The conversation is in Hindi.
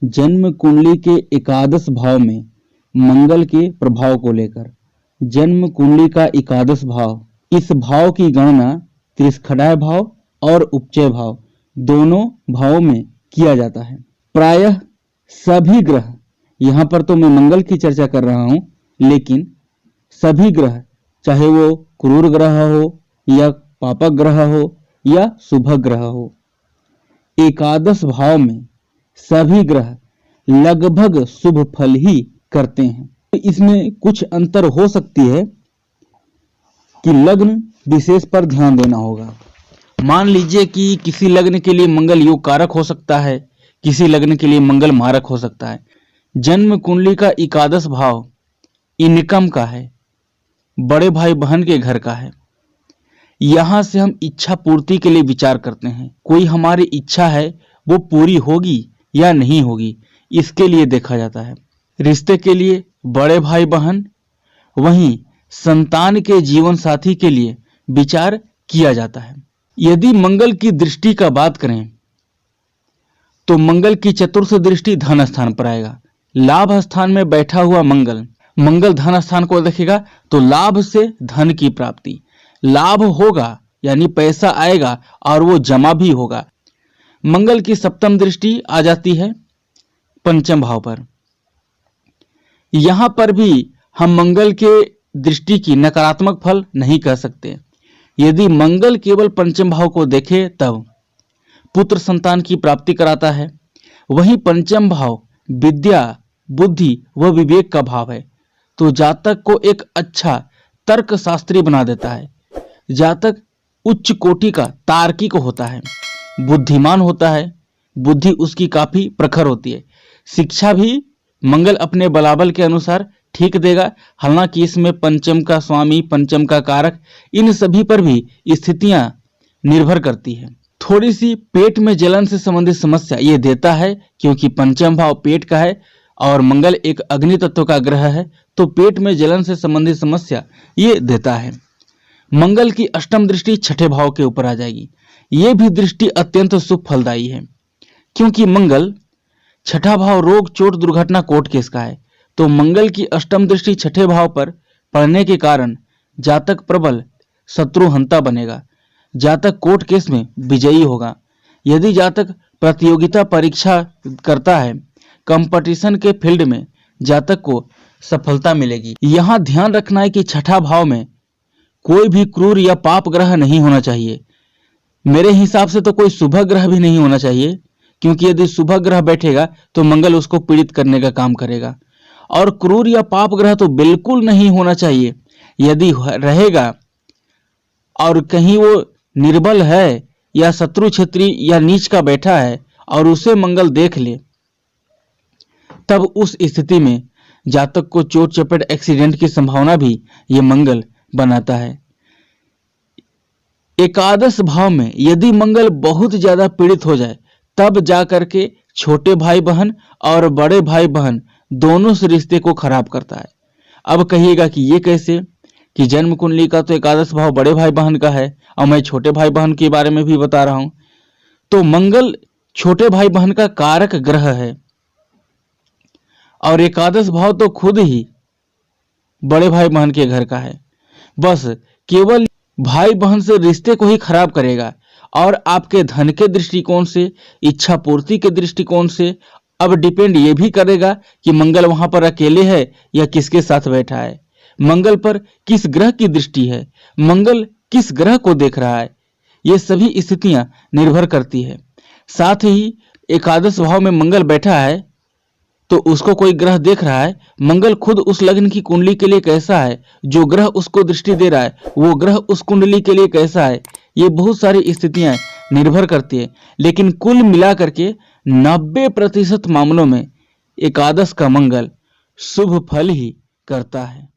जन्म कुंडली के एकादश भाव में मंगल के प्रभाव को लेकर। जन्म कुंडली का एकादश भाव, इस भाव की गणना त्रिस्खडाय भाव और उपचय भाव दोनों भावों में किया जाता है। प्रायः सभी ग्रह, यहाँ पर तो मैं मंगल की चर्चा कर रहा हूँ, लेकिन सभी ग्रह, चाहे वो क्रूर ग्रह हो या पापक ग्रह हो या शुभ ग्रह हो, एकादश भाव में सभी ग्रह लगभग शुभ फल ही करते हैं। इसमें कुछ अंतर हो सकती है कि लग्न विशेष पर ध्यान देना होगा। मान लीजिए कि किसी लग्न के लिए मंगल योग कारक हो सकता है, किसी लग्न के लिए मंगल मारक हो सकता है। जन्म कुंडली का एकादश भाव इनकम का है, बड़े भाई बहन के घर का है। यहां से हम इच्छा पूर्ति के लिए विचार करते हैं। कोई हमारी इच्छा है वो पूरी होगी या नहीं होगी, इसके लिए देखा जाता है। रिश्ते के लिए बड़े भाई बहन, वहीं संतान के जीवन साथी के लिए विचार किया जाता है। यदि मंगल की दृष्टि का बात करें तो मंगल की चतुर्थ दृष्टि धन स्थान पर आएगा। लाभ स्थान में बैठा हुआ मंगल धन स्थान को देखेगा तो लाभ से धन की प्राप्ति, लाभ होगा यानी पैसा आएगा और वो जमा भी होगा। मंगल की सप्तम दृष्टि आ जाती है पंचम भाव पर। यहां पर भी हम मंगल के दृष्टि की नकारात्मक फल नहीं कह सकते। यदि मंगल केवल पंचम भाव को देखे तब पुत्र संतान की प्राप्ति कराता है। वहीं पंचम भाव विद्या, बुद्धि व विवेक का भाव है, तो जातक को एक अच्छा तर्क शास्त्री बना देता है। जातक उच्च कोटि का तार्किक होता है, बुद्धिमान होता है, बुद्धि उसकी काफी प्रखर होती है। शिक्षा भी मंगल अपने बलाबल के अनुसार ठीक देगा। हालांकि इसमें पंचम का स्वामी, पंचम का कारक, इन सभी पर भी स्थितियां निर्भर करती है। थोड़ी सी पेट में जलन से संबंधित समस्या ये देता है, क्योंकि पंचम भाव पेट का है और मंगल एक अग्नि तत्व का ग्रह है, तो पेट में जलन से संबंधित समस्या ये देता है। मंगल की अष्टम दृष्टि छठे भाव के ऊपर आ जाएगी। ये भी दृष्टि अत्यंत शुभ फलदायी है, क्योंकि मंगल छठा भाव रोग, चोट, दुर्घटना, कोर्ट केस का है। तो मंगल की अष्टम दृष्टि छठे भाव पर पड़ने के कारण जातक प्रबल शत्रुहंता बनेगा। जातक कोर्ट केस में विजयी होगा। यदि जातक प्रतियोगिता परीक्षा करता है, कंपटीशन के फील्ड में जातक को सफलता मिलेगी। यहां ध्यान रखना है कि छठा भाव में कोई भी क्रूर या पाप ग्रह नहीं होना चाहिए। मेरे हिसाब से तो कोई शुभ ग्रह भी नहीं होना चाहिए, क्योंकि यदि शुभ ग्रह बैठेगा तो मंगल उसको पीड़ित करने का काम करेगा। और क्रूर या पाप ग्रह तो बिल्कुल नहीं होना चाहिए। यदि रहेगा और कहीं वो निर्बल है या शत्रु क्षेत्री या नीच का बैठा है और उसे मंगल देख ले, तब उस स्थिति में जातक को चोट चपेट एक्सीडेंट की संभावना भी ये मंगल बनाता है। एकादश भाव में यदि मंगल बहुत ज्यादा पीड़ित हो जाए, तब जाकर के छोटे भाई बहन और बड़े भाई बहन दोनों से रिश्ते को खराब करता है। अब कहिएगा कि ये कैसे, कि जन्म कुंडली का तो एकादश भाव बड़े भाई बहन का है और मैं छोटे भाई बहन के बारे में भी बता रहा हूं। तो मंगल छोटे भाई बहन का कारक ग्रह है और एकादश भाव तो खुद ही बड़े भाई बहन के घर का है। बस केवल भाई बहन से रिश्ते को ही खराब करेगा और आपके धन के दृष्टिकोण से, इच्छा पूर्ति के दृष्टिकोण से अब डिपेंड ये भी करेगा कि मंगल वहां पर अकेले है या किसके साथ बैठा है। मंगल पर किस ग्रह की दृष्टि है, मंगल किस ग्रह को देख रहा है, ये सभी स्थितियां निर्भर करती है। साथ ही एकादश भाव में मंगल बैठा है तो उसको कोई ग्रह देख रहा है, मंगल खुद उस लग्न की कुंडली के लिए कैसा है, जो ग्रह उसको दृष्टि दे रहा है वो ग्रह उस कुंडली के लिए कैसा है, ये बहुत सारी स्थितियां निर्भर करती है। लेकिन कुल मिलाकर के 90% मामलों में एकादश का मंगल शुभ फल ही करता है।